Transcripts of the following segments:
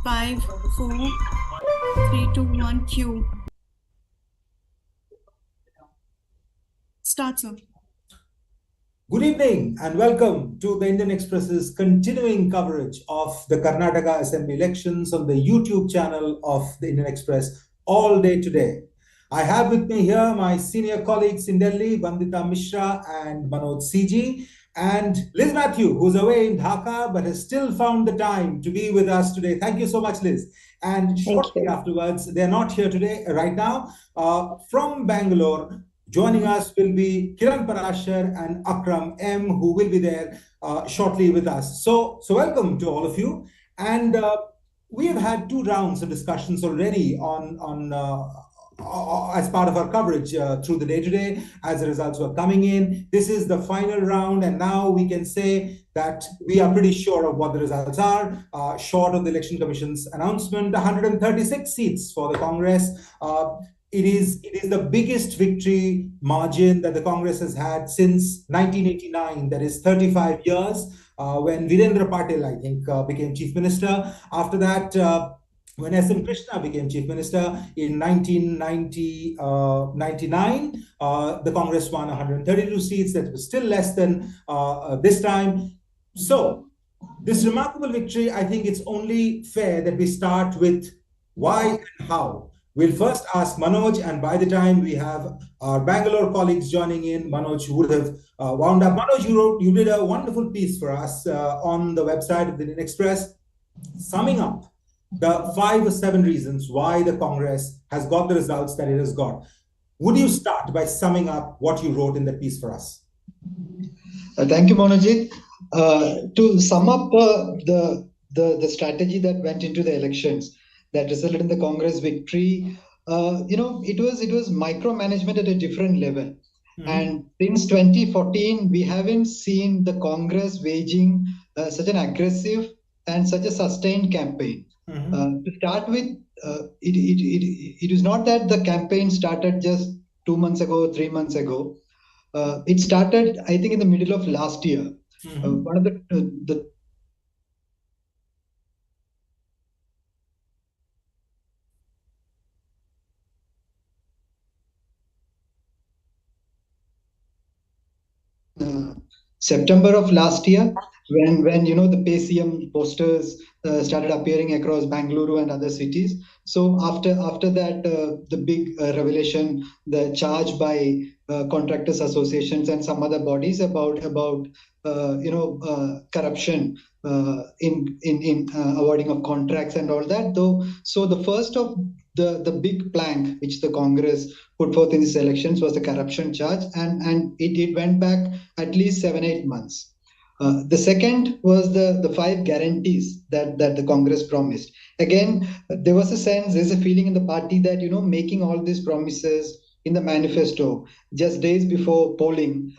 5, 4, 3, 2, 1, cue. Start, sir. Good evening and welcome to the Indian Express's continuing coverage of the Karnataka Assembly elections on the YouTube channel of the Indian Express all day today. I have with me here my senior colleagues in Delhi, Vandita Mishra and Manoj CG, and Liz Matthew, who's away in Dhaka but has still found the time to be with us today. Thank you so much, Liz. And shortly afterwards, they're not here today, right now, from Bangalore. Joining us will be Kiran Parashar and Akram M, who will be there shortly with us. So welcome to all of you. And we have had 2 rounds of discussions already on as part of our coverage through the day today, as the results were coming in. This is the final round, and now we can say that we are pretty sure of what the results are, short of the Election Commission's announcement. 136 seats for the Congress. It is the biggest victory margin that the Congress has had since 1989, that is 35 years, when Virendra Patil, I think, became Chief Minister. After that, when S.M. Krishna became Chief Minister in 1999, the Congress won 132 seats. That was still less than this time. So, this remarkable victory, I think it's only fair that we start with why and how. We'll first ask Manoj, and by the time we have our Bangalore colleagues joining in, Manoj would have wound up. Manoj, you did a wonderful piece for us on the website of the Indian Express, summing up the 5 or 7 reasons why the Congress has got the results that it has got. Would you start by summing up what you wrote in that piece for us? Thank you, Manojit. To sum up the strategy that went into the elections that resulted in the Congress victory, it was micromanagement at a different level. And since 2014, we haven't seen the Congress waging such an aggressive and such a sustained campaign. To start with, it is not that the campaign started just 2 months ago, 3 months ago. It started, I think, in the middle of last year. One of the September of last year, when the PCM posters started appearing across Bangalore and other cities. So after that, the big revelation, the charge by contractors associations and some other bodies about corruption in awarding of contracts and all that. So the first of the big plank which the Congress put forth in these elections was the corruption charge, and it went back at least 7-8 months. The second was the 5 guarantees that the Congress promised. Again, there was a sense, there's a feeling in the party that making all these promises in the manifesto just days before polling,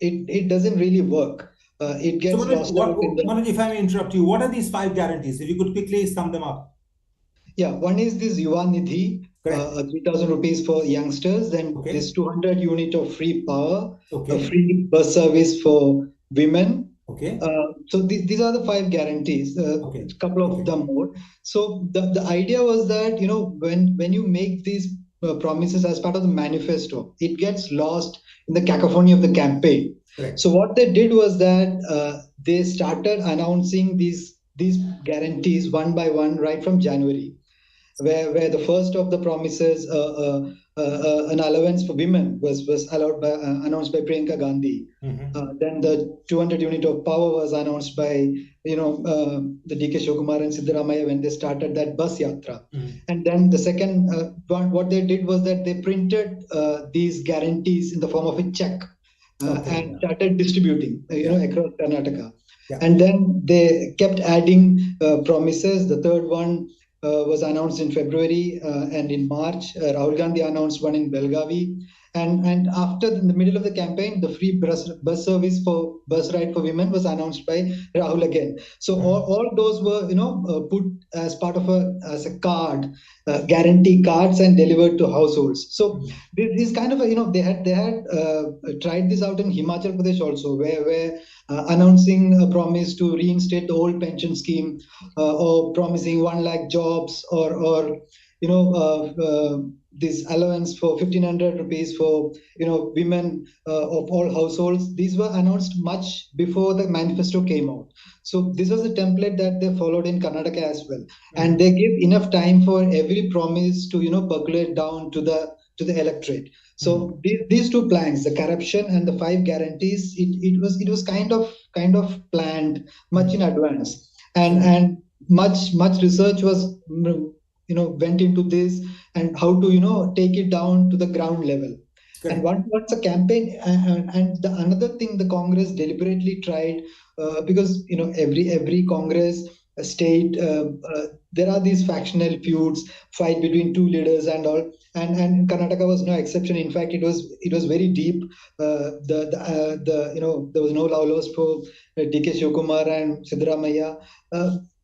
it doesn't really work. It gets lost out in the... Manoj, if I may interrupt you, what are these 5 guarantees? If you could quickly sum them up. Yeah, one is this Yuva Nidhi, 3,000 rupees for youngsters. Then this 200 unit of free power, a free bus service for women. So these are the 5 guarantees. A couple of them more. So the idea was that when you make these promises as part of the manifesto, it gets lost in the cacophony of the campaign. So what they did was that they started announcing these guarantees one by one right from January, where the first of the promises, an allowance for women, was announced by Priyanka Gandhi. Then the 200 unit of power was announced by the D.K. Shivakumar and Siddaramaiah when they started that bus yatra. And then the second what they did was that they printed these guarantees in the form of a check and started distributing across Karnataka. And then they kept adding promises. The third one was announced in February, and in March, Rahul Gandhi announced one in Belgavi. And after, in the middle of the campaign, the free bus service for bus ride for women was announced by Rahul again. So all those were put as part of a card, guarantee cards, and delivered to households. So this kind of they had tried this out in Himachal Pradesh also, where announcing a promise to reinstate the old pension scheme, or promising 1 lakh jobs, or this allowance for 1,500 rupees for women of all households. These were announced much before the manifesto came out. So this was a template that they followed in Karnataka as well, and they gave enough time for every promise to percolate down to the electorate. So these two planks, the corruption and the 5 guarantees, it was kind of planned much in advance, and much research was went into this, and how to take it down to the ground level. Correct. And once a campaign, and the another thing the Congress deliberately tried, because every Congress state, there are these factional feuds, fight between 2 leaders and all, and Karnataka was no exception. In fact, it was very deep. There was no love lost for D.K. Shivakumar and Siddaramaiah.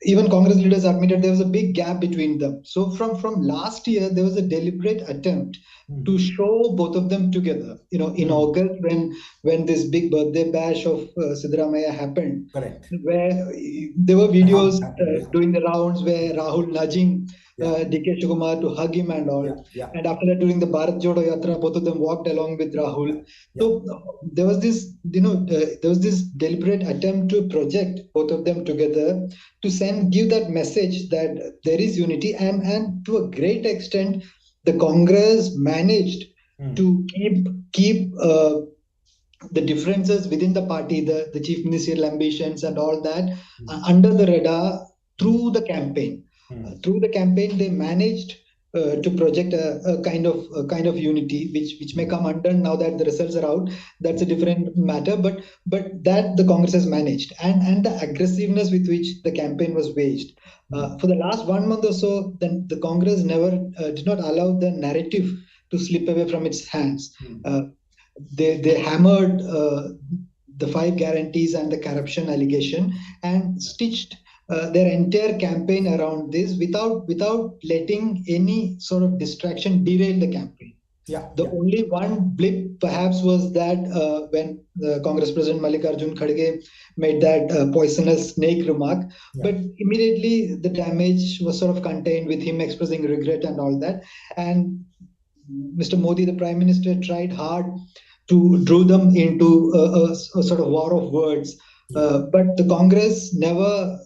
Even Congress leaders admitted there was a big gap between them. So from last year, there was a deliberate attempt to show both of them together. In August, when this big birthday bash of Siddaramaiah happened, correct, where there were videos doing the rounds where Rahul nudging D.K. Shivakumar to hug him and all. And after that, during the Bharat Jodo Yatra, both of them walked along with Rahul. So there was this, there was this deliberate attempt to project both of them together, to give that message that there is unity, and to a great extent, the Congress managed to keep the differences within the party, the chief ministerial ambitions and all that, under the radar through the campaign. Through the campaign, they managed to project a kind of unity, which may come undone now that the results are out. That's a different matter, but that the Congress has managed, and the aggressiveness with which the campaign was waged for the last 1 month or so. Then the Congress never did not allow the narrative to slip away from its hands. They hammered the 5 guarantees and the corruption allegation, and stitched their entire campaign around this without letting any sort of distraction derail the campaign. The only one blip perhaps was that when the Congress President Mallikarjun Kharge made that poisonous snake remark, but immediately the damage was sort of contained with him expressing regret and all that. And Mr. Modi, the Prime Minister, tried hard to draw them into a sort of war of words. But the Congress never,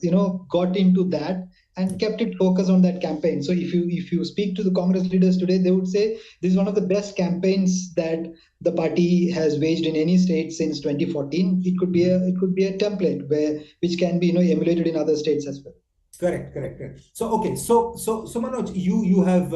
got into that and kept it focused on that campaign. So if you speak to the Congress leaders today, they would say this is one of the best campaigns that the party has waged in any state since 2014. It could be a template which can be emulated in other states as well. Correct. So okay, so Manoj, you have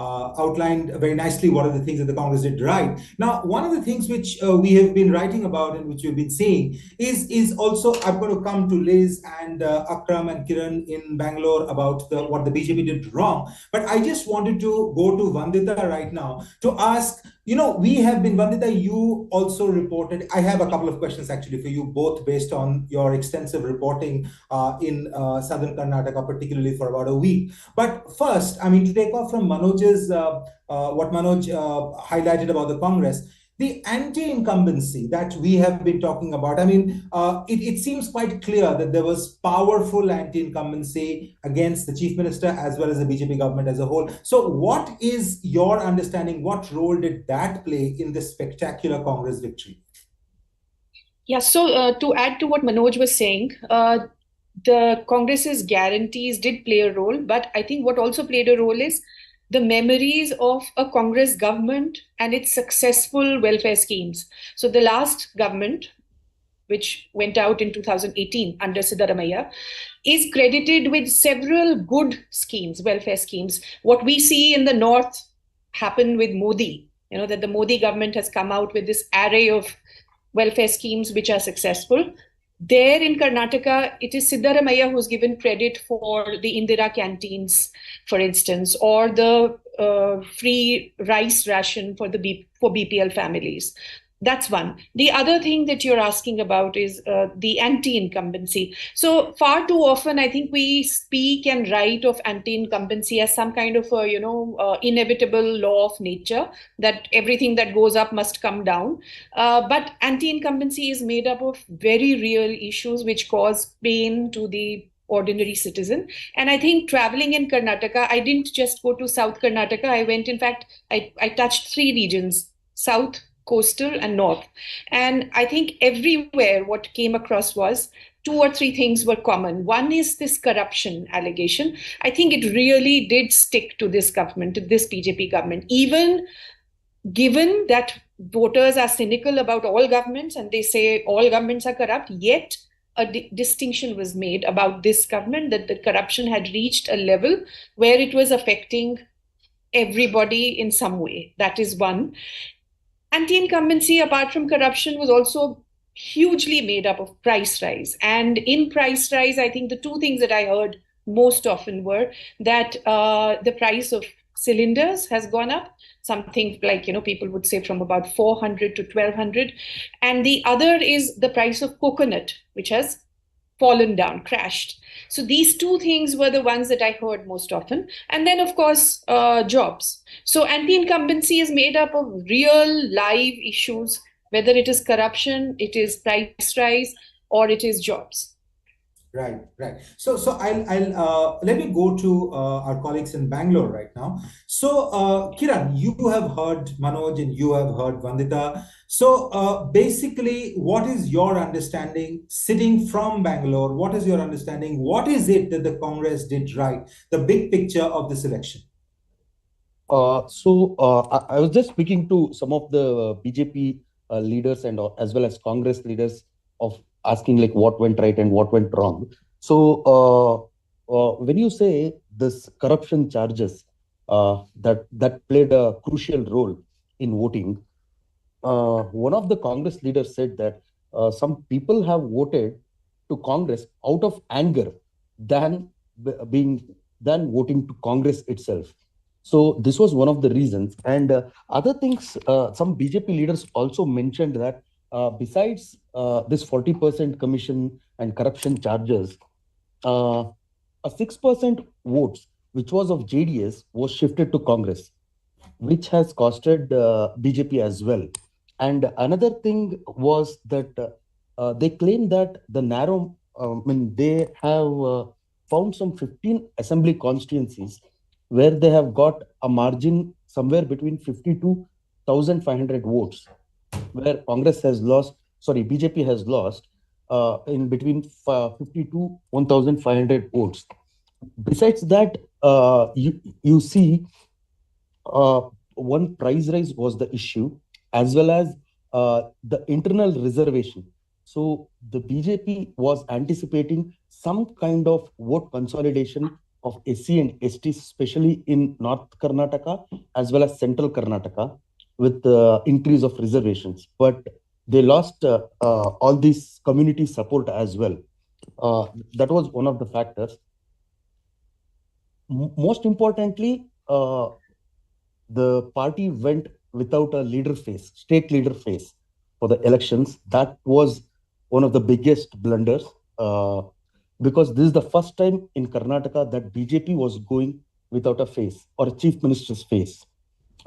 outlined very nicely what are the things that the Congress did right. Now, one of the things which we have been writing about and which we've been seeing is also, I'm going to come to Liz and Akram and Kiran in Bangalore about what the BJP did wrong. But I just wanted to go to Vandita right now to ask, we have been, Vandita, you also reported, I have a couple of questions actually for you, both based on your extensive reporting in Southern Karnataka, particularly for about a week. But first, to take off from Manoj's, what Manoj highlighted about the Congress, the anti-incumbency that we have been talking about, it seems quite clear that there was powerful anti-incumbency against the chief minister as well as the BJP government as a whole. So what is your understanding? What role did that play in this spectacular Congress victory? Yeah, so to add to what Manoj was saying, the Congress's guarantees did play a role, but I think what also played a role is the memories of a Congress government and its successful welfare schemes. So the last government, which went out in 2018 under Siddaramaiah, is credited with several good schemes, welfare schemes. What we see in the north happened with Modi, that the Modi government has come out with this array of welfare schemes which are successful. There in Karnataka, it is Siddaramaiah who's given credit for the Indira canteens, for instance, or the free rice ration for BPL families. That's one. The other thing that you're asking about is the anti-incumbency. So far too often, I think we speak and write of anti-incumbency as some kind of a, inevitable law of nature, that everything that goes up must come down. But anti-incumbency is made up of very real issues which cause pain to the ordinary citizen. And I think traveling in Karnataka, I didn't just go to South Karnataka. I went, in fact, I touched three regions: South, coastal, and north. And I think everywhere what came across was two or three things were common. One is this corruption allegation. I think it really did stick to this government, to this BJP government, even given that voters are cynical about all governments and they say all governments are corrupt, yet a distinction was made about this government, that the corruption had reached a level where it was affecting everybody in some way. That is one. Anti-incumbency, apart from corruption, was also hugely made up of price rise. And in price rise, I think the two things that I heard most often were that the price of cylinders has gone up, something like, people would say from about 400 to 1200. And the other is the price of coconut, which has fallen down, crashed. So these two things were the ones that I heard most often. And then, of course, jobs. So anti-incumbency is made up of real live issues, whether it is corruption, it is price rise, or it is jobs. Right. So I'll let me go to our colleagues in Bangalore right now. So Kiran, you have heard Manoj and you have heard Vandita. So basically, what is your understanding sitting from Bangalore? What is your understanding? What is it that the Congress did right? The big picture of this election. I was just speaking to some of the BJP leaders and as well as Congress leaders of asking like what went right and what went wrong. So when you say this corruption charges that played a crucial role in voting, one of the Congress leaders said that some people have voted to Congress out of anger than voting to Congress itself. So this was one of the reasons. And other things, some BJP leaders also mentioned that besides this 40% commission and corruption charges, a 6% votes, which was of JDS, was shifted to Congress, which has costed BJP as well. And another thing was that they claim that the narrow, they have found some 15 assembly constituencies where they have got a margin somewhere between 50 to 1,500 votes, where BJP has lost in between 50 to 1,500 votes. Besides that, you see, one price rise was the issue, as well as the internal reservation. So the BJP was anticipating some kind of vote consolidation of SC and ST, especially in North Karnataka as well as Central Karnataka, with the increase of reservations. But they lost all this community support as well. That was one of the factors. Most importantly, the party went without a state leader face for the elections. That was one of the biggest blunders. Because this is the first time in Karnataka that BJP was going without a face or a chief minister's face.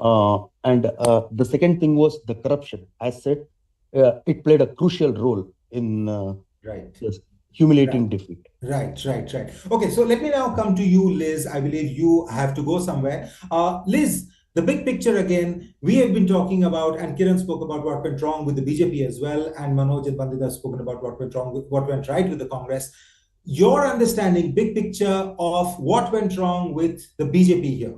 And the second thing was the corruption. As said, it played a crucial role in this humiliating defeat. Right. Okay, so let me now come to you, Liz. I believe you have to go somewhere. Liz, the big picture again, we have been talking about, and Kiran spoke about what went wrong with the BJP as well, and Manoj and Vandita have spoken about what went right with the Congress. Your understanding, big picture of what went wrong with the BJP here.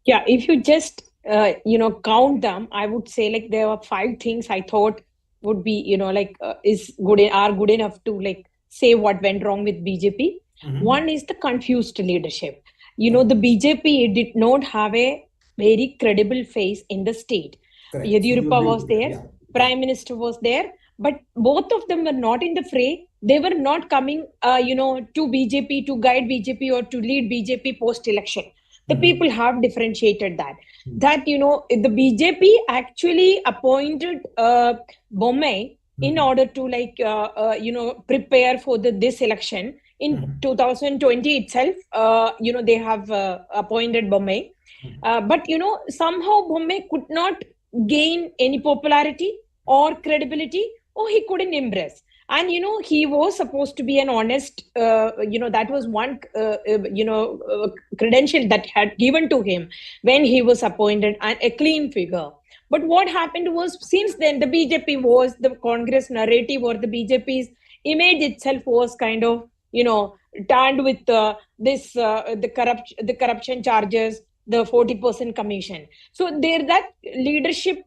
Yeah, if you just count them, I would say like there are 5 things I thought would be are good enough to say what went wrong with BJP. Mm-hmm. One is the confused leadership. The BJP did not have a very credible face in the state. Correct. Yediyurappa was there, Prime Minister was there, but both of them were not in the fray. They were not coming, to BJP, to guide BJP or to lead BJP post-election. The people have differentiated that. That, the BJP actually appointed Bommai in order to prepare for this election. In 2020 itself, they have appointed Bommai. But, somehow Bommai could not gain any popularity or credibility, or he couldn't impress. And, he was supposed to be an honest, that was one, credential that had given to him when he was appointed, and a clean figure. But what happened was, since then, the BJP was, the Congress narrative or the BJP's image itself was kind of, turned with the corruption charges, the 40% commission. So there, that leadership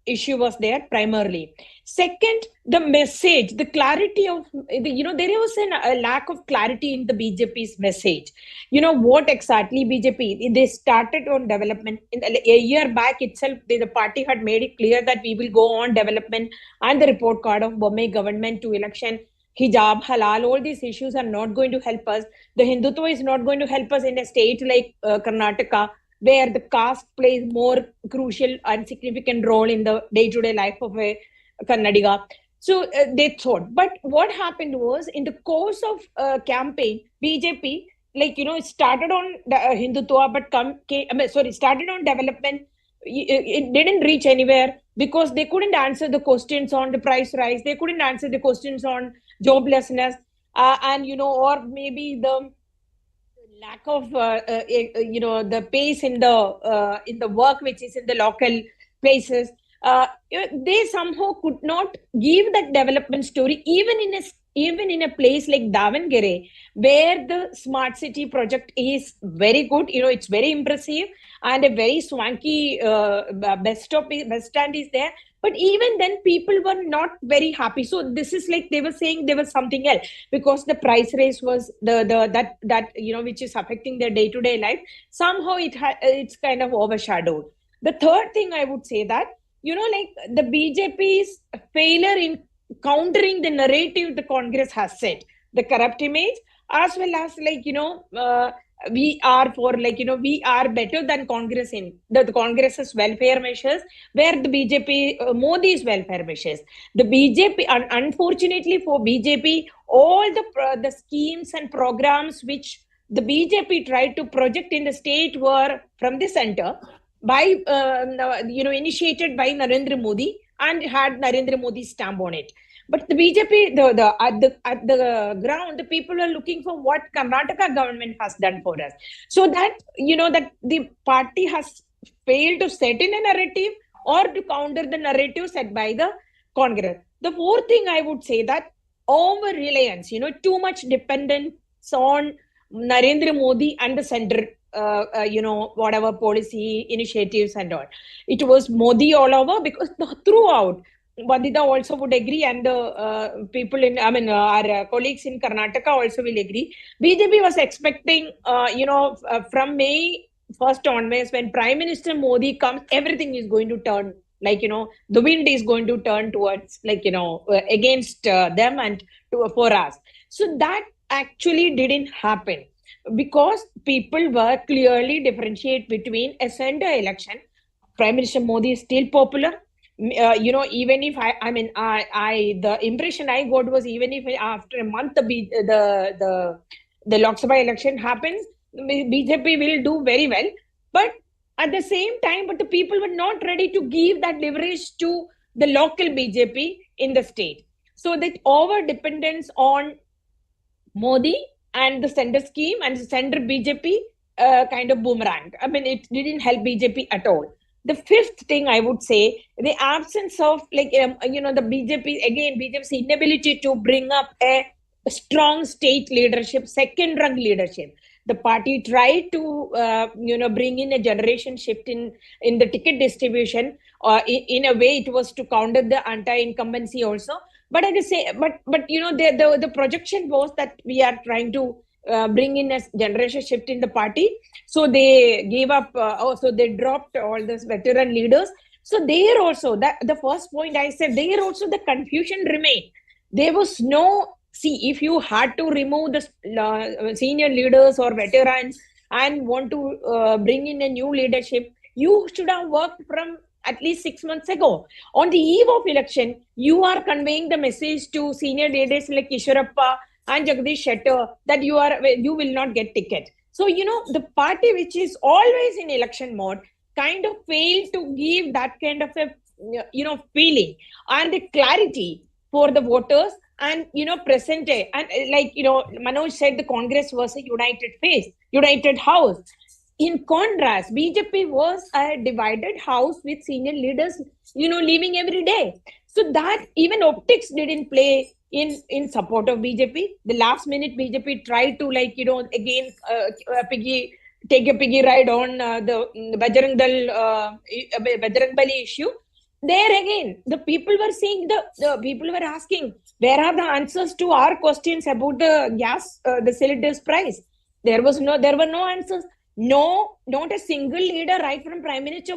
issue was there primarily. Second, the message, the clarity of, there was a lack of clarity in the BJP's message. What exactly BJP, they started on development. A year back itself, the party had made it clear that we will go on development and the report card of Bommai government to election. Hijab, halal, all these issues are not going to help us. The Hindutva is not going to help us in a state like Karnataka, where the caste plays more crucial and significant role in the day-to-day life of a Kannadiga. So they thought. But what happened was, in the course of campaign, BJP, started on Hindutva, but started on development. It didn't reach anywhere because they couldn't answer the questions on the price rise. They couldn't answer the questions on joblessness, or maybe the lack of the pace in the work which is in the local places. They somehow could not give that development story, even in a place like Davangere, where the smart city project is very good. It's very impressive, and a very swanky bus stand is there. But even then, people were not very happy. So this is like they were saying there was something else, because the price raise was that which is affecting their day-to-day life. Somehow it's kind of overshadowed. The third thing I would say that, the BJP's failure in countering the narrative the Congress has set, the corrupt image, as well as we are we are better than Congress in the Congress's welfare measures, where the BJP, Modi's welfare measures. The BJP, unfortunately for BJP, all the schemes and programs which the BJP tried to project in the state were from the center, by initiated by Narendra Modi, and had Narendra Modi's stamp on it. But the BJP, at the ground, the people are looking for what Karnataka government has done for us. So that, that the party has failed to set in a narrative or to counter the narrative set by the Congress. The fourth thing I would say, that over-reliance, too much dependence on Narendra Modi and the center, whatever policy initiatives and all. It was Modi all over, because throughout, Vandita also would agree, and the people our colleagues in Karnataka also will agree. BJP was expecting, from May 1st onwards, when Prime Minister Modi comes, everything is going to turn, the wind is going to turn towards, against them and for us. So that actually didn't happen, because people were clearly differentiate between a center election. Prime Minister Modi is still popular. Even if the impression I got was, even if after a month the Lok Sabha election happens, BJP will do very well. But at the same time, the people were not ready to give that leverage to the local BJP in the state. So that over dependence on Modi and the center scheme and the center BJP kind of boomerang. It didn't help BJP at all. The fifth thing I would say, the absence of the BJP's inability to bring up a strong state leadership, second-rung leadership. The party tried to, bring in a generation shift in the ticket distribution. In a way, it was to counter the anti-incumbency also. But at the same, the projection was that we are trying to bring in a generation shift in the party. So they gave up, so they dropped all those veteran leaders. So there also, the first point I said, there also the confusion remained. There was no, if you had to remove the senior leaders or veterans and want to bring in a new leadership, you should have worked from at least 6 months ago. On the eve of election, you are conveying the message to senior leaders like Kishorappa and Jagdish Shettar that you will not get ticket. So, the party which is always in election mode kind of failed to give that kind of a feeling and the clarity for the voters and present day. And Manoj said, the Congress was a united face, united house. In contrast, BJP was a divided house with senior leaders leaving every day. So that even optics didn't play in support of BJP. The last minute BJP tried to again take a piggy ride on the Bajrang Bali issue. There again, the people were saying, the people were asking, where are the answers to our questions about the gas, the cylinders price? There were no answers. No, not a single leader, right from Prime Minister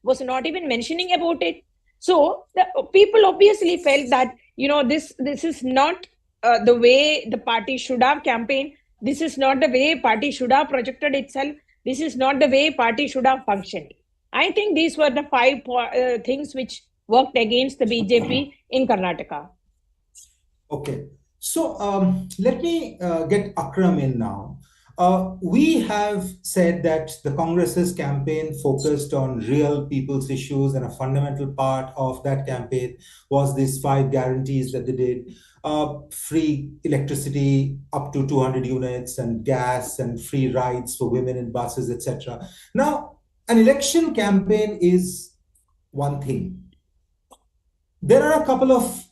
was not even mentioning about it. So the people obviously felt that this is not the way the party should have campaigned. This is not the way party should have projected itself. This is not the way party should have functioned. I think these were the 5 things which worked against the BJP in Karnataka. Okay, so let me get Akram in now. We have said that the Congress's campaign focused on real people's issues, and a fundamental part of that campaign was these 5 guarantees that they did. Free electricity up to 200 units, and gas, and free rides for women in buses, etc. Now, an election campaign is one thing. There are a couple of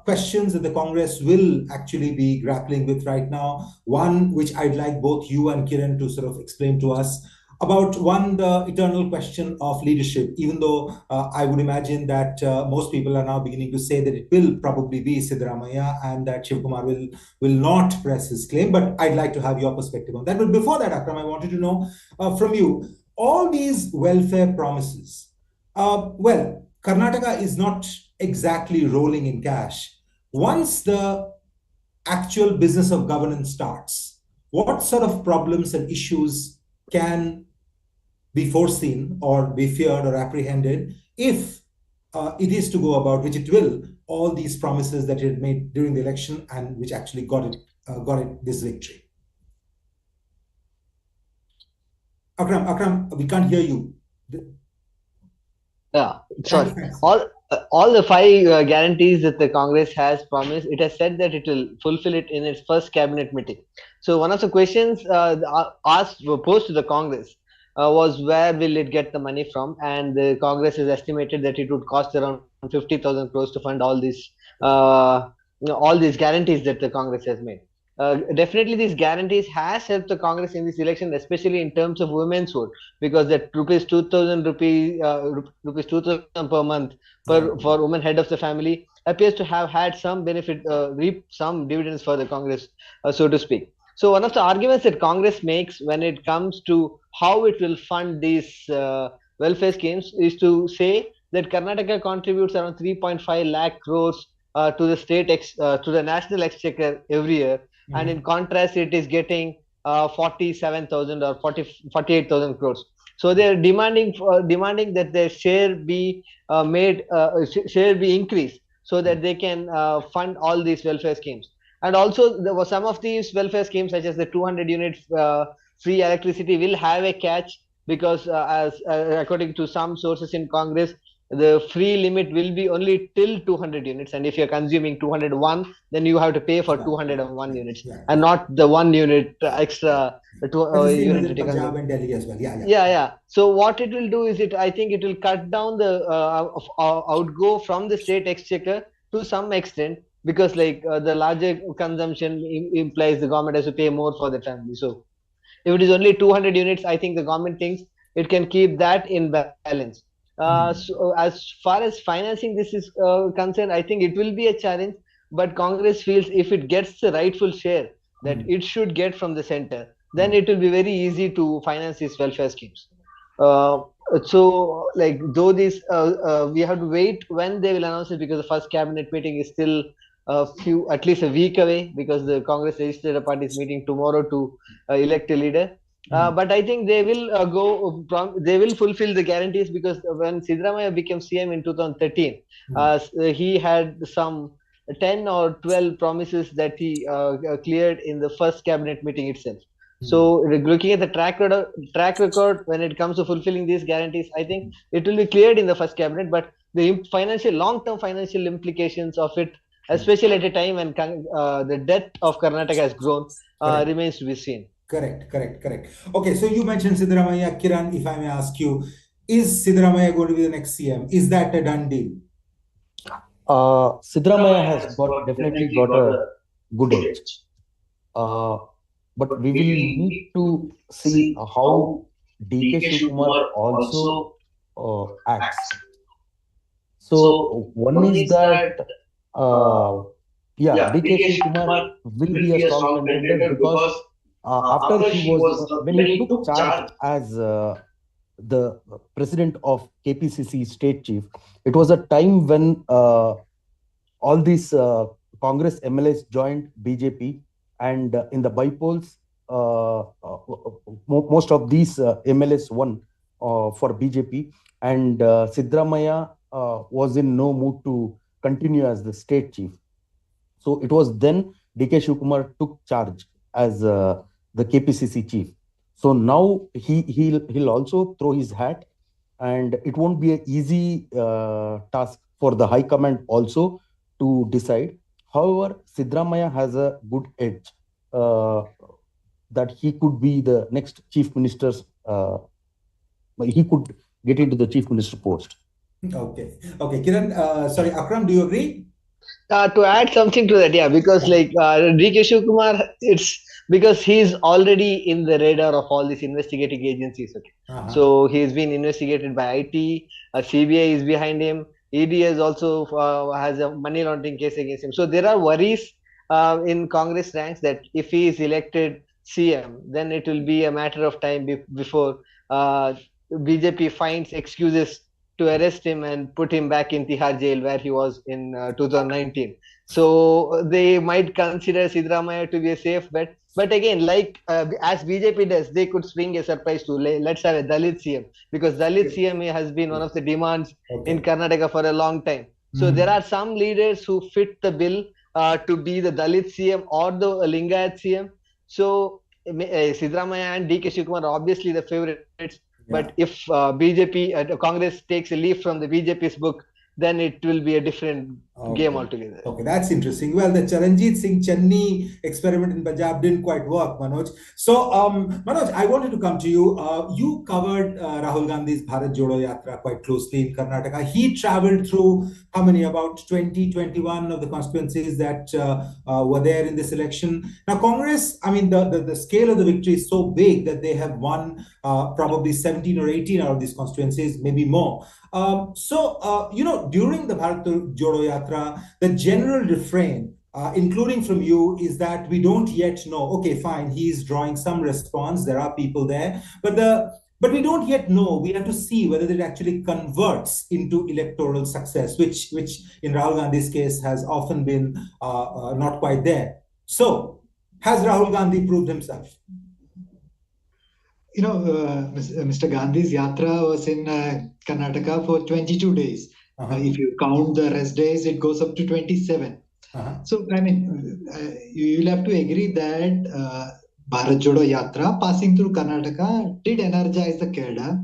questions that the Congress will actually be grappling with right now. One, which I'd like both you and Kiran to sort of explain to us about, the eternal question of leadership, even though I would imagine that most people are now beginning to say that it will probably be Siddaramaiah and that Shivkumar will not press his claim. But I'd like to have your perspective on that. But before that, Akram, I wanted to know from you, all these welfare promises, Karnataka is not exactly rolling in cash. Once the actual business of governance starts, what sort of problems and issues can be foreseen or be feared or apprehended if it is to go about, which it will, all these promises that it made during the election and which actually got it this victory? Akram, we can't hear you. Yeah, sorry. All the 5 guarantees that the Congress has promised, it has said that it will fulfill it in its first cabinet meeting. So one of the questions posed to the Congress was, where will it get the money from? And the Congress has estimated that it would cost around 50,000 crores to fund all these guarantees that the Congress has made. Definitely these guarantees has helped the Congress in this election, especially in terms of women's vote, because that rupees 2,000 per month for women head of the family appears to have had some benefit, reap some dividends for the Congress, so to speak. So one of the arguments that Congress makes when it comes to how it will fund these welfare schemes is to say that Karnataka contributes around 3.5 lakh crores to the national exchequer every year. Mm-hmm. And in contrast, it is getting 47,000 or 48,000 crores. So they are demanding that their share be increased so that they can fund all these welfare schemes. And also, there were some of these welfare schemes, such as the 200 unit free electricity, will have a catch, because according to some sources in Congress, the free limit will be only till 200 units, and if you're consuming 201, then you have to pay for 201 units, and not the 1 unit extra unit that you Punjab and Delhi as well. Yeah. So what it will do is, I think it will cut down the outgo from the state exchequer to some extent, because the larger consumption implies the government has to pay more for the family. So if it is only 200 units, I think the government thinks it can keep that in balance. So as far as financing this is concerned, I think it will be a challenge, but Congress feels if it gets the rightful share that it should get from the center, then it will be very easy to finance these welfare schemes. So though this we have to wait when they will announce it, because the first cabinet meeting is still at least a week away, because the Congress Legislative Party is meeting tomorrow to elect a leader. But I think they will they will fulfill the guarantees, because when Siddaramaiah became CM in 2013, he had some 10 or 12 promises that he cleared in the first cabinet meeting itself. So looking at the track record when it comes to fulfilling these guarantees, I think it will be cleared in the first cabinet. But the long-term financial implications of it, especially at a time when the debt of Karnataka has grown, remains to be seen. Correct. Okay, so you mentioned Siddaramaiah. Kiran, if I may ask you, is Siddaramaiah going to be the next CM? Is that a done deal? Siddaramaiah has definitely got a good edge. But we will need to see how D.K. Shivkumar also acts. So one is that D.K. Shivkumar will be a strong contender, because after when he took charge as the president of KPCC state chief, it was a time when all these Congress MLAs joined BJP, and in the bypolls, most of these MLAs won for BJP, and Siddaramaiah was in no mood to continue as the state chief. So it was then D.K. Shivkumar took charge as the KPCC chief. So now he'll also throw his hat, and it won't be an easy task for the High Command also to decide. However, Siddaramaiah has a good edge that he could be the next chief minister's. He could get into the chief minister post. Okay. Kiran, sorry, Akram, do you agree? To add something to that, because like D.K. Shivkumar, it's because he's already in the radar of all these investigating agencies. Okay, so he's been investigated by IT, CBI is behind him, ED also has a money laundering case against him. So there are worries in Congress ranks that if he is elected CM, then it will be a matter of time before BJP finds excuses to arrest him and put him back in Tihar jail where he was in 2019. So they might consider Siddaramaiah to be a safe bet. But again, like as BJP does, they could swing a surprise to let's have a Dalit CM, because Dalit CM has been one of the demands in Karnataka for a long time. So there are some leaders who fit the bill to be the Dalit CM or the Lingayat CM. So Siddaramaiah and D.K. Shivkumar are obviously the favorites. But if BJP, Congress takes a leaf from the BJP's book, then it will be a different game altogether. Okay, that's interesting. Well, the Charanjit Singh Channi experiment in Punjab didn't quite work, Manoj. So, Manoj, I wanted to come to you. You covered Rahul Gandhi's Bharat Jodo Yatra quite closely in Karnataka. He traveled through how many? About 21 of the constituencies that were there in this election. Now, Congress, I mean, the scale of the victory is so big that they have won probably 17 or 18 out of these constituencies, maybe more. During the Bharat Jodo Yatra, the general refrain, including from you, is that we don't yet know. Okay, fine, he's drawing some response. There are people there, but we don't yet know. We have to see whether it actually converts into electoral success, which in Rahul Gandhi's case has often been not quite there. So, has Rahul Gandhi proved himself? Mr. Gandhi's yatra was in Karnataka for 22 days. If you count the rest days, it goes up to 27. So, I mean, you'll have to agree that Bharat Jodo Yatra passing through Karnataka did energize the cadre,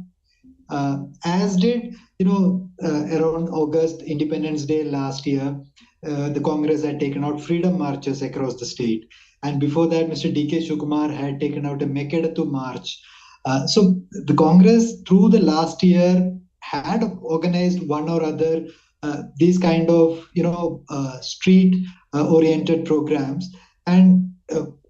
as did, around August, Independence Day last year, the Congress had taken out freedom marches across the state. And before that, Mr. D.K. Shivkumar had taken out a Mekedatu march. So the Congress through the last year had organized one or other these kind of street oriented programs, and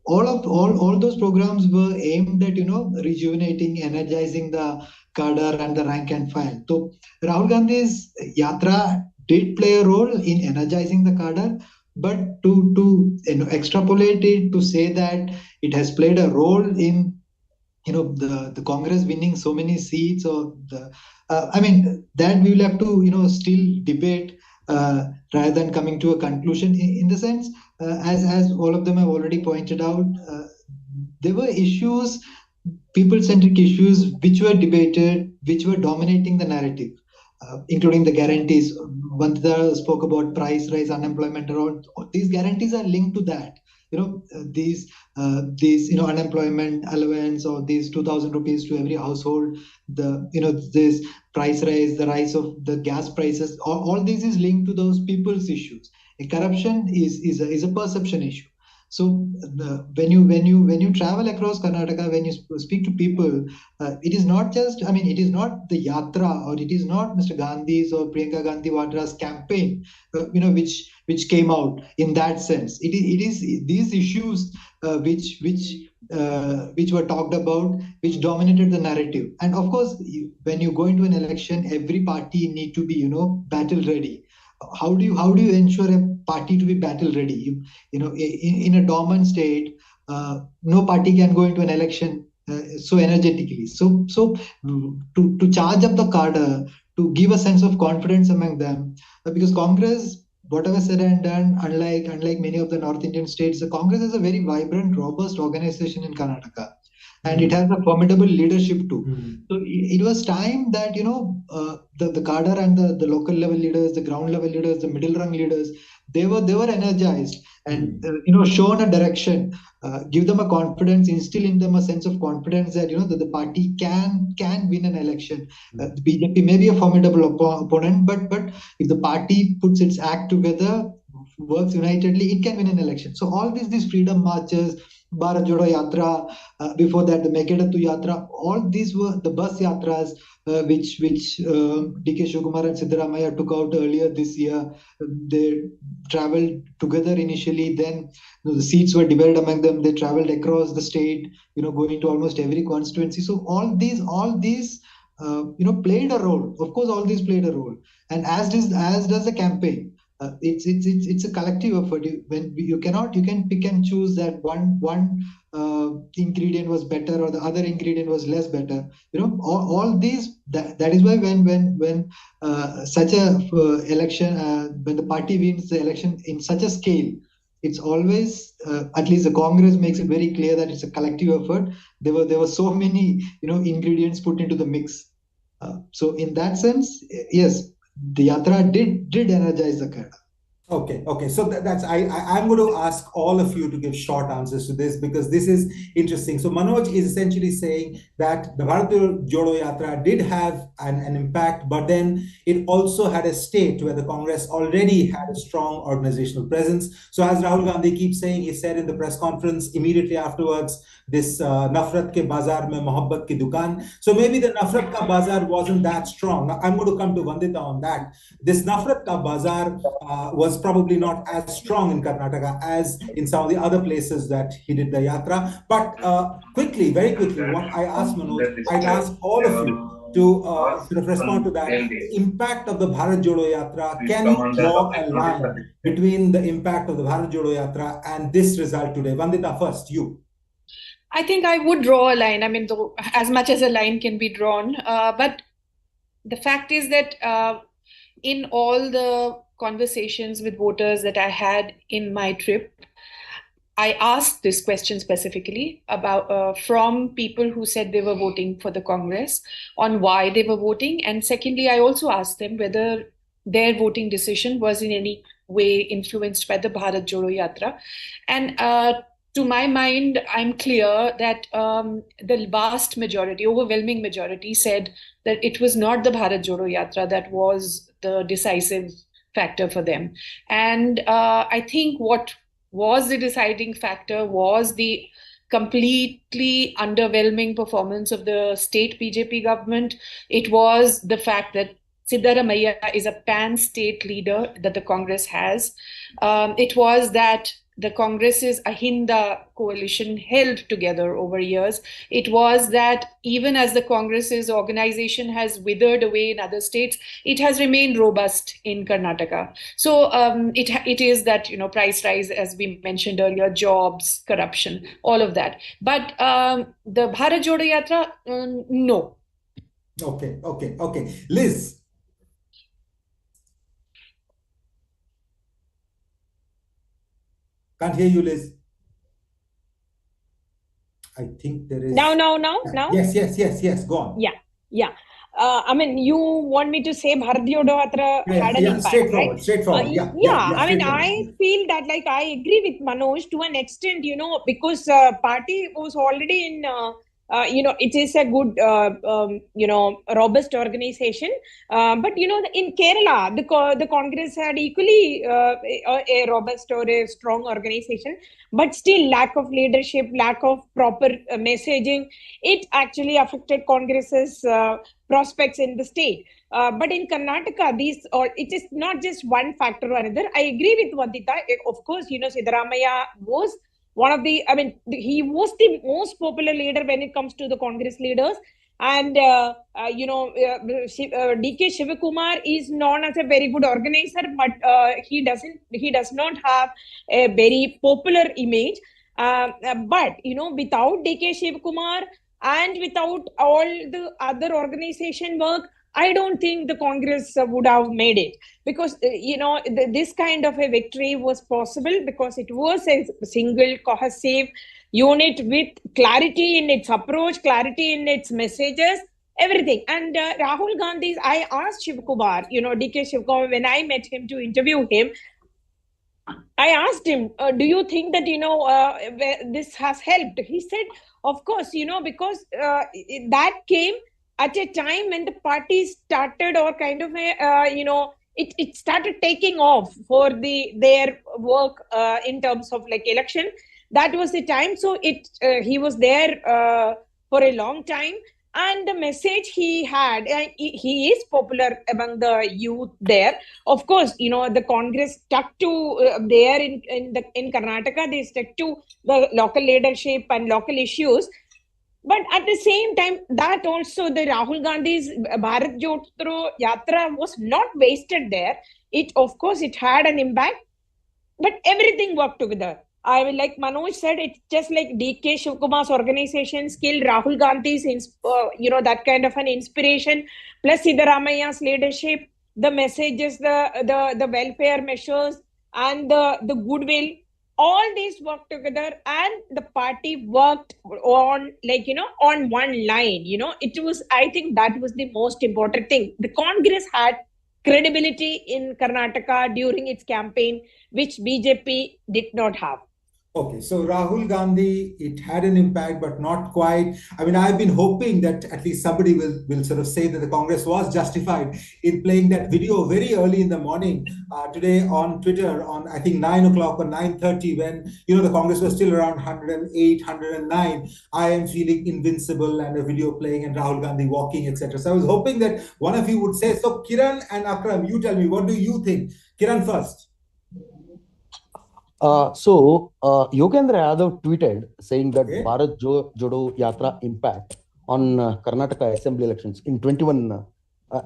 all those programs were aimed at rejuvenating, energizing the cadre and the rank and file. So Rahul Gandhi's yatra did play a role in energizing the cadre, but to extrapolate it to say that it has played a role in the Congress winning so many seats, or that we will have to still debate rather than coming to a conclusion. In the sense, as all of them have already pointed out, there were issues people-centric issues which were debated, which were dominating the narrative, including the guarantees. Vandita spoke about price rise, unemployment, all these guarantees are linked to that. These unemployment allowance, or these 2,000 rupees to every household, this price rise, the rise of the gas prices, all this is linked to those people's issues. Corruption is a perception issue. So when you travel across Karnataka, when you speak to people, it is not just, it is not the yatra, or it is not Mr. Gandhi's or Priyanka Gandhi Vadra's campaign, which came out in that sense. It is these issues which were talked about, which dominated the narrative. And of course, when you go into an election, every party need to be battle ready. How do you ensure a party to be battle ready? In a dormant state, no party can go into an election so energetically. So to charge up the cadre, to give a sense of confidence among them, because Congress, whatever said and done, unlike many of the North Indian states, the Congress is a very vibrant, robust organization in Karnataka. And it has a formidable leadership too. So it was time that the cadre and the local level leaders, the ground level leaders, the middle rung leaders, they were energized and shown a direction, give them a confidence, instill in them a sense of confidence that that the party can win an election. The BJP may be a formidable opponent, but if the party puts its act together, works unitedly, it can win an election. So all these freedom marches, Bharat Jodo Yatra, before that the Mekedatu Yatra, all these were the bus yatras which D.K. Shivakumar and Siddaramaiah took out earlier this year. They traveled together initially, then the seats were divided among them. They traveled across the state, going to almost every constituency. So all these played a role. Of course, all these played a role, and as does the campaign. It's a collective effort. When you can pick and choose that one ingredient was better or the other ingredient was less better. All these, that is why when such a election, when the party wins the election in such a scale, it's always at least the Congress makes it very clear that it's a collective effort. There were so many ingredients put into the mix. So in that sense, yes, the yatra did energize the cadre. Okay. So that's I'm going to ask all of you to give short answers to this, because this is interesting. So Manoj is essentially saying that the Bharat Jodo Yatra did have an impact, but then it also had a state where the Congress already had a strong organizational presence. So as Rahul Gandhi keeps saying, he said in the press conference immediately afterwards, this nafrat ke bazaar mein mohabbat ki dukaan. So maybe the nafrat ka bazaar wasn't that strong. I'm going to come to Vandita on that. This nafrat ka bazaar was probably not as strong in Karnataka as in some of the other places that he did the yatra. But very quickly, what I asked Manoj, I'd ask all of you to sort of respond to that. The impact of the Bharat Jodo Yatra, can you draw a line between the impact of the Bharat Jodo Yatra and this result today? Vandita, first, you. I think I would draw a line. I mean, though, as much as a line can be drawn. But the fact is that in all the conversations with voters that I had in my trip, I asked this question specifically about from people who said they were voting for the Congress on why they were voting. And secondly, I also asked them whether their voting decision was in any way influenced by the Bharat Jodo Yatra. And to my mind, I'm clear that the vast majority, overwhelming majority, said that it was not the Bharat Jodo Yatra that was the decisive factor for them. And I think what was the deciding factor was the completely underwhelming performance of the state BJP government. It was the fact that Siddaramaiah is a pan-state leader that the Congress has. It was that the Congress's Ahinda coalition held together over years. It was that even as the Congress's organization has withered away in other states, it has remained robust in Karnataka. So it is that, price rise, as we mentioned earlier, jobs, corruption, all of that. But the Bharat Jodo Yatra, no. Okay. Liz. Can't hear you, Liz. I think there is. Now. Yes. Go on. Yeah. I mean, you want me to say Bharat Jodo Yatra had an impact, straightforward, right? Straightforward. I mean, I feel that, like, I agree with Manoj to an extent, because party was already in, it is a good, robust organization. But, in Kerala, the Congress had equally a robust or a strong organization, but still lack of leadership, lack of proper messaging. It actually affected Congress's prospects in the state. But in Karnataka, it is not just one factor or another. I agree with Vandita. Of course, Siddaramaiah was he was the most popular leader when it comes to the Congress leaders. And, D.K. Shivakumar is known as a very good organizer, but he does not have a very popular image. But, without D.K. Shivakumar and without all the other organization work, I don't think the Congress would have made it, because, this kind of a victory was possible because it was a single cohesive unit with clarity in its approach, clarity in its messages, everything. And Rahul Gandhi, I asked Shivakumar, D.K. Shivakumar, when I met him to interview him, I asked him, do you think that, this has helped? He said, of course, because that came at a time when the party started, or kind of it started taking off for their work in terms of like election. That was the time. So he was there for a long time. And the message he had, he is popular among the youth there. Of course, the Congress stuck to there in Karnataka. They stuck to the local leadership and local issues. But at the same time, that also the Rahul Gandhi's Bharat Jodo Yatra was not wasted there. Of course, it had an impact, but everything worked together. I will, like Manoj said, it's just like D.K. Shivkumar's organization skill, Rahul Gandhi's, that kind of an inspiration, plus Siddaramaiah's leadership, the messages, the welfare measures, and the goodwill. All these worked together, and the party worked on, on one line. I think that was the most important thing. The Congress had credibility in Karnataka during its campaign, which BJP did not have. Okay, so Rahul Gandhi, it had an impact, but not quite. I mean, I've been hoping that at least somebody will sort of say that the Congress was justified in playing that video very early in the morning today on Twitter on, I think, 9 o'clock or 9:30, when, the Congress was still around 108, 109. I am feeling invincible, and a video playing and Rahul Gandhi walking, etc. So I was hoping that one of you would say. So Kiran and Akram, you tell me, what do you think? Kiran first. Yogendra Yadav tweeted saying that Bharat Jodo Yatra impact on Karnataka assembly elections in 21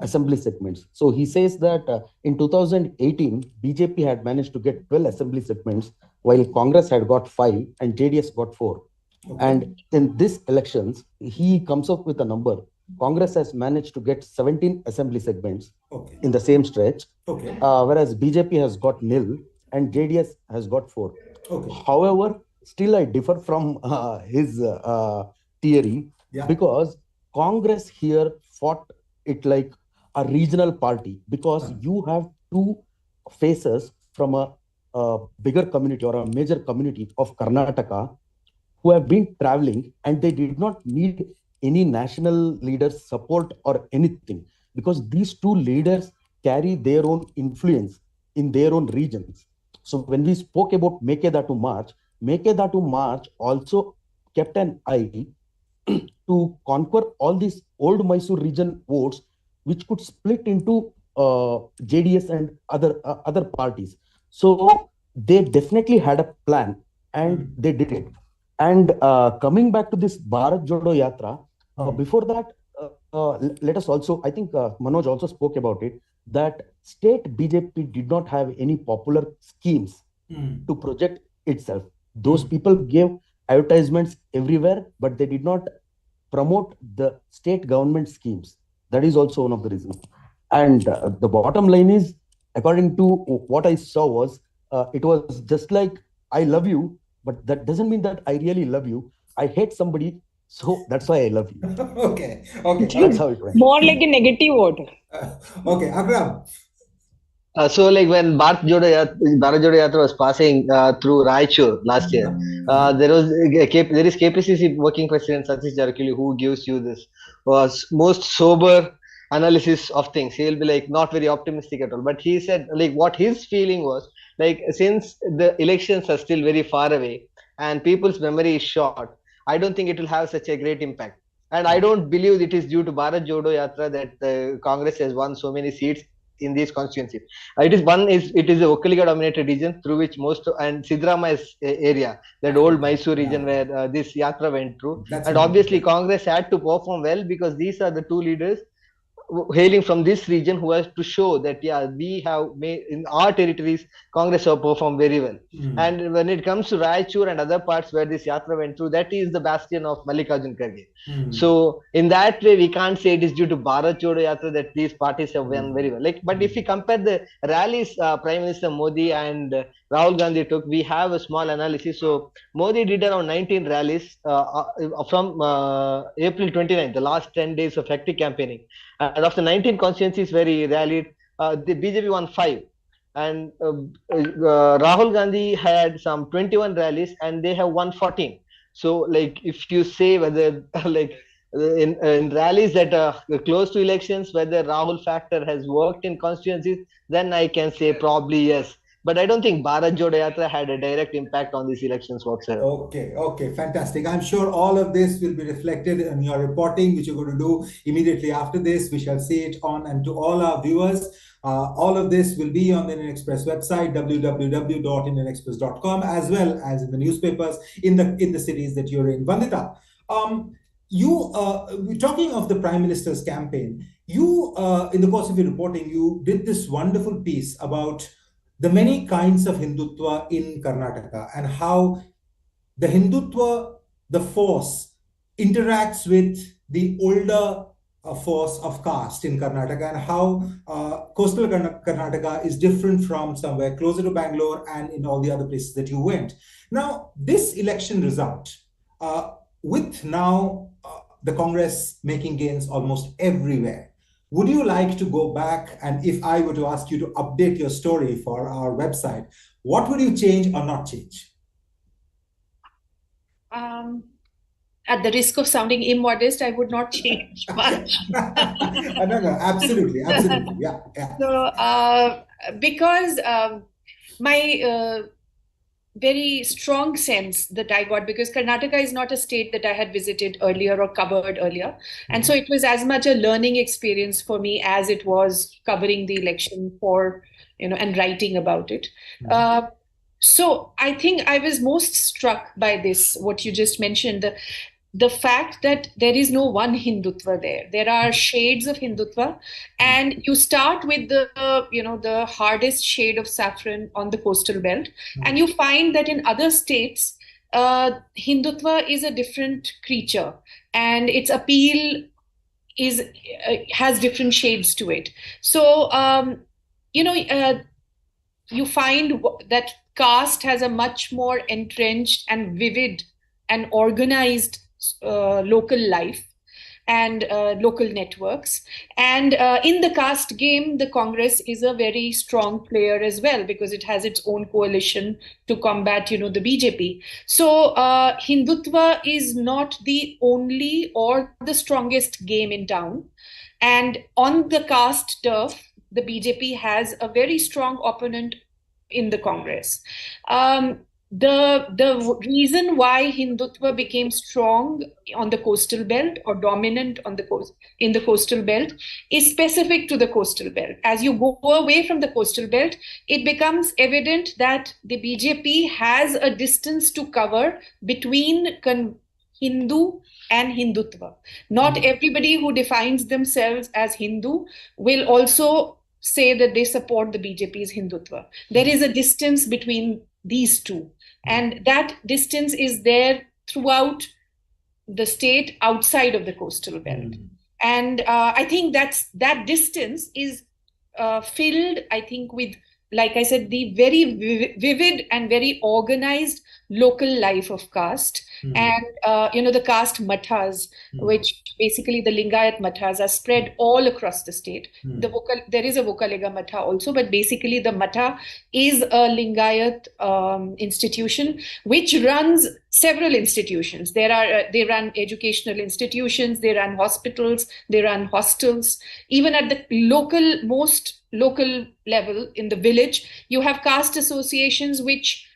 assembly segments. So he says that in 2018, BJP had managed to get 12 assembly segments, while Congress had got 5 and JDS got 4. Okay. And in these elections, he comes up with a number. Congress has managed to get 17 assembly segments in the same stretch, whereas BJP has got nil. And JDS has got 4. Okay. However, still I differ from his theory, because Congress here fought it like a regional party, because you have 2 faces from a bigger community or a major community of Karnataka who have been traveling, and they did not need any national leaders' support or anything, because these 2 leaders carry their own influence in their own regions. So when we spoke about Mekedatu March also kept an eye to conquer all these old Mysore region votes, which could split into JDS and other parties. So they definitely had a plan, and they did it. And coming back to this Bharat Jodo Yatra, before that, let us also, I think Manoj also spoke about it, that state BJP did not have any popular schemes to project itself. Those people gave advertisements everywhere, but they did not promote the state government schemes. That is also one of the reasons. And the bottom line is, according to what I saw, was it was just like, I love you, but that doesn't mean that I really love you. I hate somebody, so that's why I love you. Okay. That's how it went. More like a negative vote. Okay, Akram. So like when Bharat Jodo Yatra was passing through Raichur last year, there is KPCC working president Satish Jarakili who gives you this most sober analysis of things. He'll be like not very optimistic at all, but he said like what his feeling was like since the elections are still very far away and people's memory is short, I don't think it will have such a great impact. And I don't believe it is due to Bharat Jodo Yatra that Congress has won so many seats in these constituencies. It is a Vokkaliga dominated region through which most and Siddaramaiah's area, that old Mysore region where this yatra went through. And obviously Congress had to perform well because these are the two leaders hailing from this region who has to show that we have made in our territories Congress have performed very well. And when it comes to Raichur and other parts where this yatra went through, that is the bastion of Mallikarjun Kharge. So in that way we can't say it is due to Bharat Jodo Yatra that these parties have won very well. But if we compare the rallies Prime Minister Modi and Rahul Gandhi took, we have a small analysis. So Modi did around 19 rallies from April 29th, the last 10 days of hectic campaigning. And of the 19 constituencies where he rallied, the BJP won 5. And Rahul Gandhi had some 21 rallies and they have won 14. So like if you say whether like in rallies that are close to elections, whether Rahul factor has worked in constituencies, then I can say probably yes. But I don't think Bharat Jodo Yatra had a direct impact on these elections whatsoever. Okay, fantastic. I'm sure all of this will be reflected in your reporting, which you're going to do immediately after this. We shall see it on, and to all our viewers, all of this will be on the Indian Express website, www.indianexpress.com, as well as in the newspapers in the cities that you're in. Vandita, talking of the Prime Minister's campaign, you, in the course of your reporting, you did this wonderful piece about the many kinds of Hindutva in Karnataka and how the Hindutva, the force, interacts with the older force of caste in Karnataka, and how coastal Karnataka is different from somewhere closer to Bangalore and in all the other places that you went. Now, this election result, with now the Congress making gains almost everywhere, would you like to go back, and if I were to ask you to update your story for our website, what would you change or not change? At the risk of sounding immodest, I would not change much. No, absolutely. Yeah. So, because my very strong sense that I got, because Karnataka is not a state that I had visited earlier or covered earlier. And so it was as much a learning experience for me as it was covering the election and writing about it. So I think I was most struck by this, what you just mentioned, the fact that there is no one Hindutva there. There are shades of Hindutva, and you start with the hardest shade of saffron on the coastal belt, and you find that in other states, Hindutva is a different creature, and its appeal has different shades to it. So you find that caste has a much more entrenched and vivid and organized local life and local networks. And in the caste game, the Congress is a very strong player as well, because it has its own coalition to combat, the BJP. So Hindutva is not the only or the strongest game in town. And on the caste turf, the BJP has a very strong opponent in the Congress. The reason why Hindutva became strong on the coastal belt or dominant in the coastal belt is specific to the coastal belt. As you go away from the coastal belt, it becomes evident that the BJP has a distance to cover between Hindu and Hindutva. Not everybody who defines themselves as Hindu will also say that they support the BJP's Hindutva. There is a distance between these two. And that distance is there throughout the state outside of the coastal belt. And I think that distance is filled, I think, with, like I said, the very vivid and very organized local life of caste. And, the caste mathas, which basically the Lingayat mathas are spread all across the state. There is a Vokalega matha also, but basically the matha is a Lingayat institution which runs several institutions. They run educational institutions, they run hospitals, they run hostels. Even at the most local level in the village, you have caste associations which,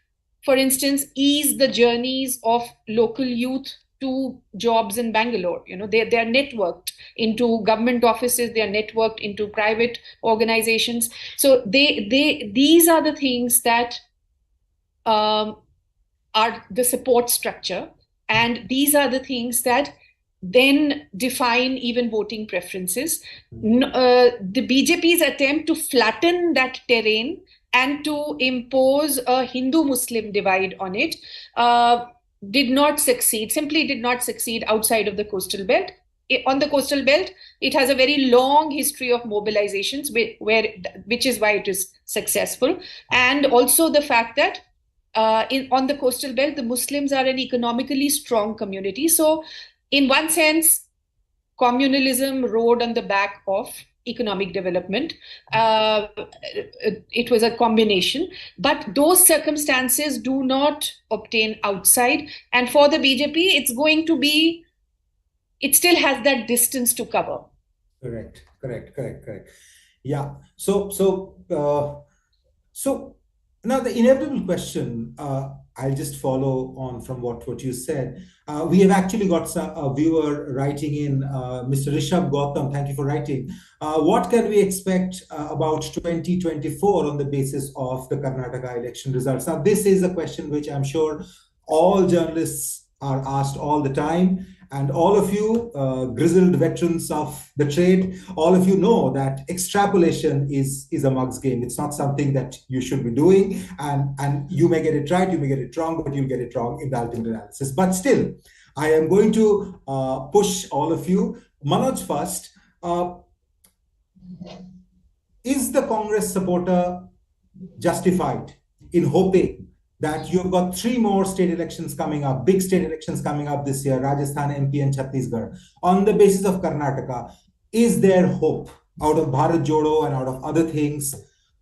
for instance, ease the journeys of local youth to jobs in Bangalore. They are networked into government offices, they are networked into private organizations. So these are the things that are the support structure, and these are the things that then define even voting preferences. The BJP's attempt to flatten that terrain and to impose a Hindu-Muslim divide on it simply did not succeed outside of the coastal belt. On the coastal belt, it has a very long history of mobilizations, which is why it is successful. And also the fact that on the coastal belt, the Muslims are an economically strong community. So in one sense, communalism rode on the back of economic development. It was a combination, but those circumstances do not obtain outside. And for the BJP, it still has that distance to cover. Correct. Yeah. So now the inevitable question, I'll just follow on from what you said. We have actually got a viewer writing in, Mr. Rishabh Gautam, thank you for writing. What can we expect about 2024 on the basis of the Karnataka election results? Now, this is a question which I'm sure all journalists are asked all the time. And all of you grizzled veterans of the trade, all of you know that extrapolation is a mug's game. It's not something that you should be doing. And you may get it right, you may get it wrong, but you'll get it wrong in the ultimate analysis. But still, I am going to push all of you. Manoj first. Is the Congress supporter justified in hoping that you've got 3 more state elections coming up, big state elections coming up this year, Rajasthan, MP and Chhattisgarh. On the basis of Karnataka, is there hope out of Bharat Jodo and out of other things?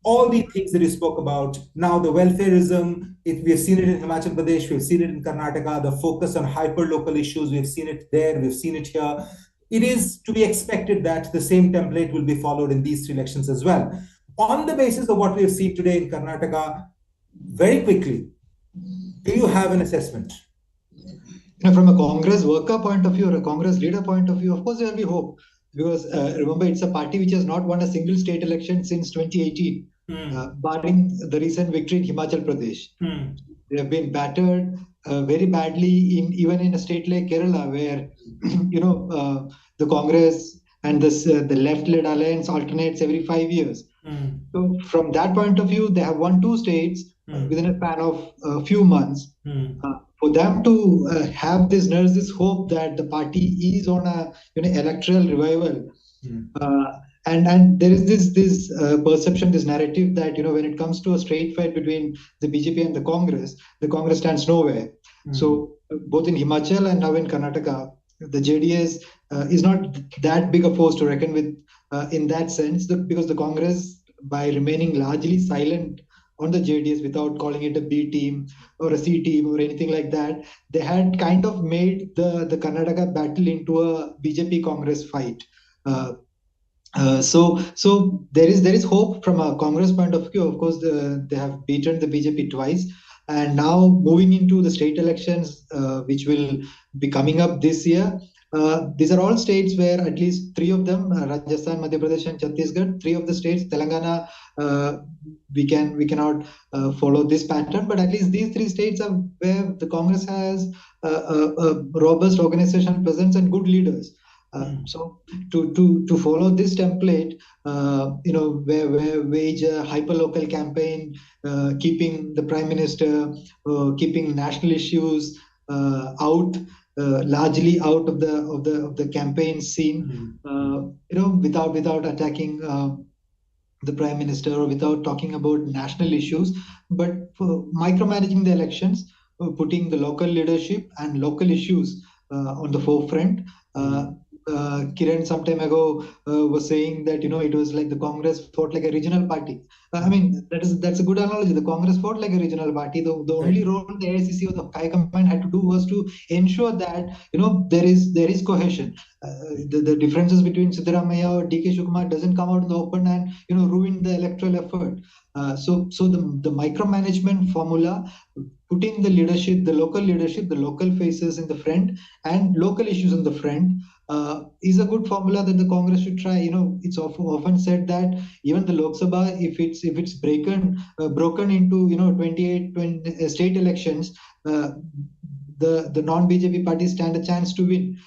All the things that you spoke about, now the welfareism, we have seen it in Himachal Pradesh, we've seen it in Karnataka, the focus on hyper-local issues, we've seen it there, we've seen it here. It is to be expected that the same template will be followed in these 3 elections as well. On the basis of what we have seen today in Karnataka, very quickly, do you have an assessment? From a Congress worker point of view or a Congress leader point of view, of course there will be hope. Because remember, it's a party which has not won a single state election since 2018, barring the recent victory in Himachal Pradesh. They have been battered very badly even in a state like Kerala, where the Congress and the left-led alliance alternates every 5 years. So from that point of view, they have won 2 states within a span of a few months. For them to have this hope that the party is on a electoral revival, and there is this perception, this narrative that when it comes to a straight fight between the BJP and the Congress stands nowhere. So both in Himachal and now in Karnataka, the JDS is not that big a force to reckon with in that sense, because the Congress, by remaining largely silent on the JDS without calling it a B team or a C team or anything like that, they had kind of made the Karnataka battle into a BJP Congress fight. So there is hope from a Congress point of view. Of course, they have beaten the BJP twice, and now moving into the state elections, which will be coming up this year. These are all states where at least 3 of them, Rajasthan, Madhya Pradesh, and Chhattisgarh, 3 of the states, Telangana, we cannot follow this pattern, but at least these 3 states are where the Congress has a robust organizational presence and good leaders. So to follow this template, where wage a hyper-local campaign, keeping the Prime Minister, keeping national issues largely out of the campaign scene, without attacking the Prime Minister or without talking about national issues, but for micromanaging the elections. putting the local leadership and local issues on the forefront. Kiran some time ago was saying that it was like the Congress fought like a regional party. I mean that's a good analogy. The Congress fought like a regional party. The only role the AICC or the High Command had to do was to ensure that there is cohesion. The differences between Siddaramaiah or DK Shivakumar doesn't come out in the open and ruin the electoral effort. So the micromanagement formula, putting the leadership, the local faces in the front and local issues in the front, is a good formula that the Congress should try. It's often said that even the Lok Sabha, if it's broken into 28 state elections, the non-BJP parties stand a chance to win.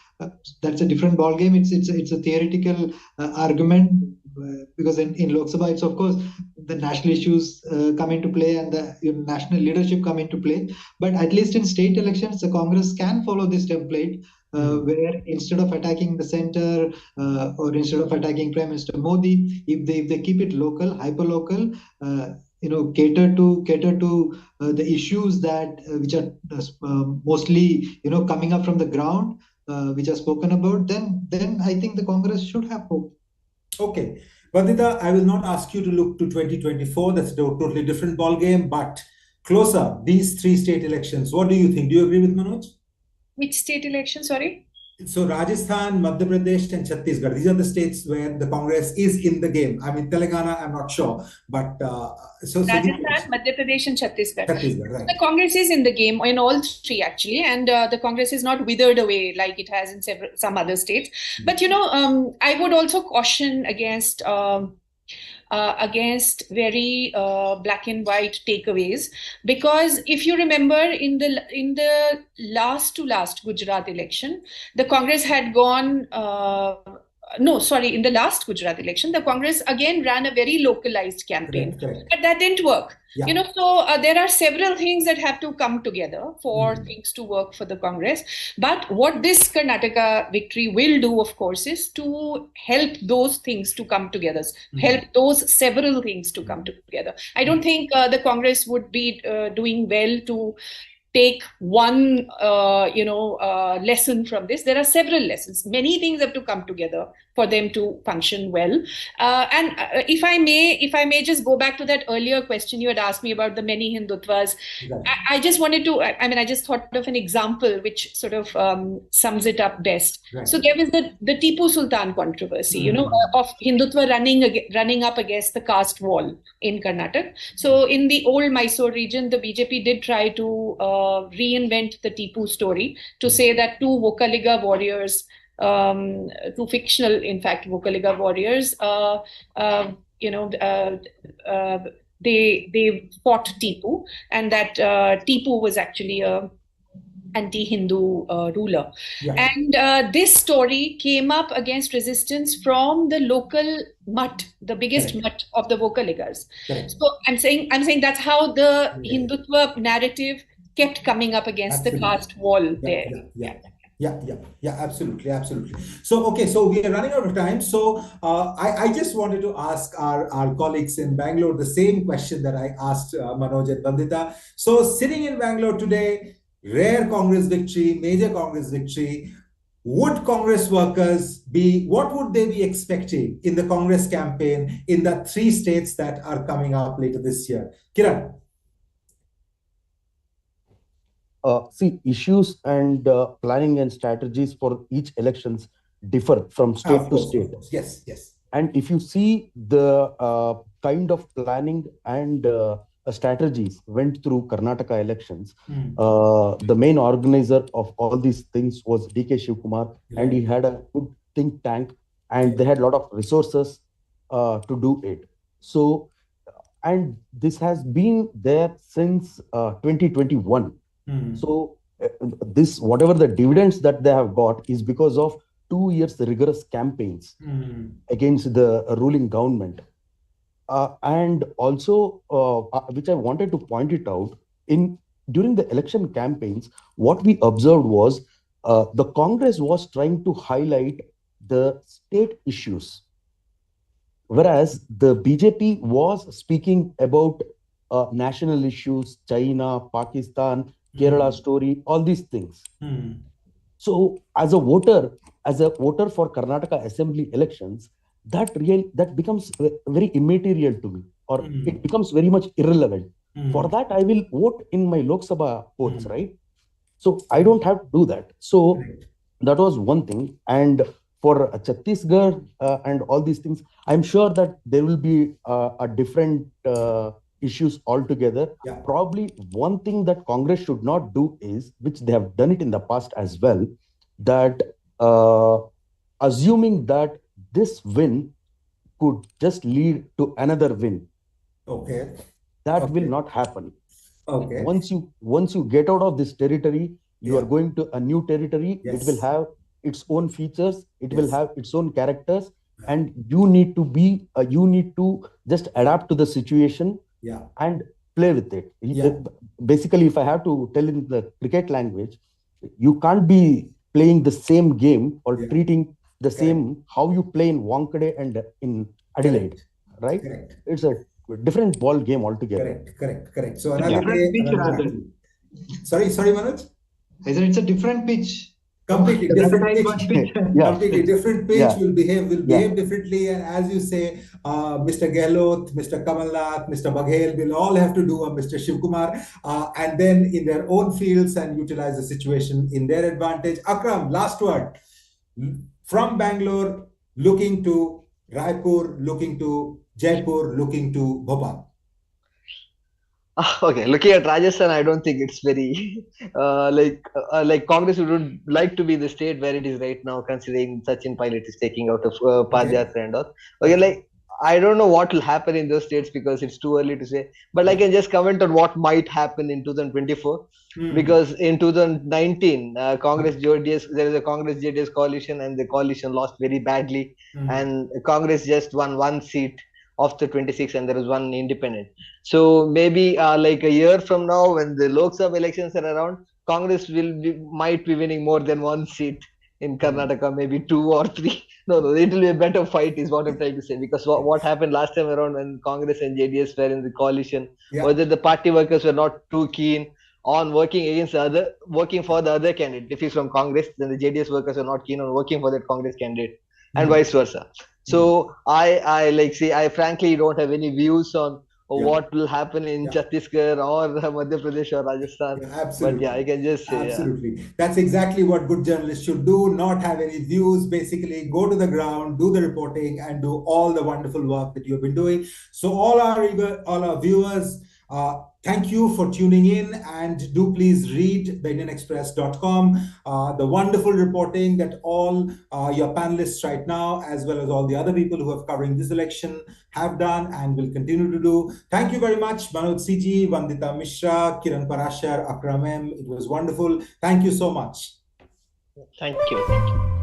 That's a different ball game. It's a theoretical argument, because in Lok Sabha, it's of course the national issues come into play and the national leadership come into play. But at least in state elections, the Congress can follow this template, where instead of attacking the center or instead of attacking Prime Minister Modi, if they keep it local, hyper local, cater to the issues that which are mostly coming up from the ground, which are spoken about, then I think the Congress should have hope. Okay. Vandita, I will not ask you to look to 2024. That's a totally different ball game. But closer, these 3 state elections, what do you think? Do you agree with Manoj? Which state election, sorry? So Rajasthan, Madhya Pradesh and Chhattisgarh, these are the states where the Congress is in the game. I mean, Telangana, I'm not sure. But Rajasthan, Madhya Pradesh and Chhattisgarh. Right. The Congress is in the game in all 3 actually. And the Congress is not withered away like it has in some other states. But, I would also caution against very black and white takeaways, because if you remember in the last to last Gujarat election, the Congress had gone in the last Gujarat election, the Congress again ran a very localized campaign. Correct. But that didn't work. Yeah. So there are several things that have to come together for things to work for the Congress. But what this Karnataka victory will do, of course, is to help those things to come together, help those several things to come together. I don't think the Congress would be doing well to take one lesson from this. There are several lessons. Many things have to come together for them to function well. And if I may just go back to that earlier question you had asked me about the many Hindutvas. Right. I just wanted to, I just thought of an example which sort of sums it up best. Right. So there was the Tipu Sultan controversy, of Hindutva running up against the caste wall in Karnataka. So in the old Mysore region, the BJP did try to reinvent the Tipu story to say that 2 Vokaliga warriors, 2 fictional, in fact, Vokaliga warriors, they fought Tipu, and that Tipu was actually a anti-Hindu ruler. Yeah. And this story came up against resistance from the local mutt, the biggest mutt of the Vokaligas. So I'm saying that's how the Hindutva narrative kept coming up against the caste wall there. Yeah, absolutely. So we are running out of time. So I just wanted to ask our colleagues in Bangalore the same question that I asked Manoj and Vandita. So sitting in Bangalore today, rare Congress victory, major Congress victory, would Congress workers what would they be expecting in the Congress campaign in the 3 states that are coming up later this year? Kiran? See, issues and planning and strategies for each elections differ from state to state. Yes. And if you see the kind of planning and strategies went through Karnataka elections, the main organizer of all these things was DK Shivakumar, and he had a good think tank, and they had a lot of resources to do it. So, and this has been there since 2021. So this, whatever the dividends that they have got, is because of 2 years rigorous campaigns against the ruling government. And also, which I wanted to point it out, during the election campaigns, what we observed was the Congress was trying to highlight the state issues, whereas the BJP was speaking about national issues, China, Pakistan, Kerala story, all these things. Mm. So as a voter for Karnataka Assembly elections, that becomes very immaterial to me, or it becomes very much irrelevant. For that, I will vote in my Lok Sabha votes, right? So I don't have to do that. So that was one thing. And for Chhattisgarh and all these things, I'm sure that there will be a different issues altogether. Yeah. Probably one thing that Congress should not do is, which they have done it in the past as well, that assuming that this win could just lead to another win. Okay. That will not happen. Okay. Once you get out of this territory, you are going to a new territory. Yes. It will have its own features. It will have its own characters, and you need to just adapt to the situation and play with it. Basically, if I have to tell in the cricket language, you can't be playing the same game or treating the same how you play in Wankhede and in Adelaide, right? Correct. It's a different ball game altogether. Correct. So another day, Sorry, Manoj? I said it's a different pitch. Completely different pitch. Completely different pitch. Will behave differently. And as you say, Mr. Gehlot, Mr. Kamalnath, Mr. Baghel will all have to do a Mr. Shivkumar, and then in their own fields and utilize the situation in their advantage. Akram, last word. From Bangalore, looking to Raipur, looking to Jaipur, looking to Bhopal. Okay, looking at Rajasthan, I don't think it's very like Congress would like to be the state where it is right now, considering Sachin Pilot is taking out of Padayatra and all. Okay, like I don't know what will happen in those states because it's too early to say. But I can just comment on what might happen in 2024 because in 2019, Congress JDS there is a Congress JDS coalition and the coalition lost very badly, and Congress just won one seat of the 26 and there is one independent. So maybe like a year from now when the Lok Sabha elections are around, Congress might be winning more than one seat in Karnataka, maybe 2 or 3. No, it will be a better fight is what I'm trying to say, because what happened last time around when Congress and JDS were in the coalition, whether the party workers were not too keen on working for the other candidate. If he's from Congress, then the JDS workers are not keen on working for that Congress candidate, and vice versa. So I frankly don't have any views on what will happen in Chhattisgarh or Madhya Pradesh or Rajasthan. Absolutely. But I can just say absolutely. That's exactly what good journalists should do. Not have any views. Basically, go to the ground, do the reporting, and do all the wonderful work that you've been doing. So all our viewers. Thank you for tuning in, and do please read the IndianExpress.com, the wonderful reporting that all your panelists right now, as well as all the other people who are covering this election, have done and will continue to do. Thank you very much, Manoj CG, Vandita Mishra, Kiran Parashar, Akram M. It was wonderful. Thank you so much. Thank you.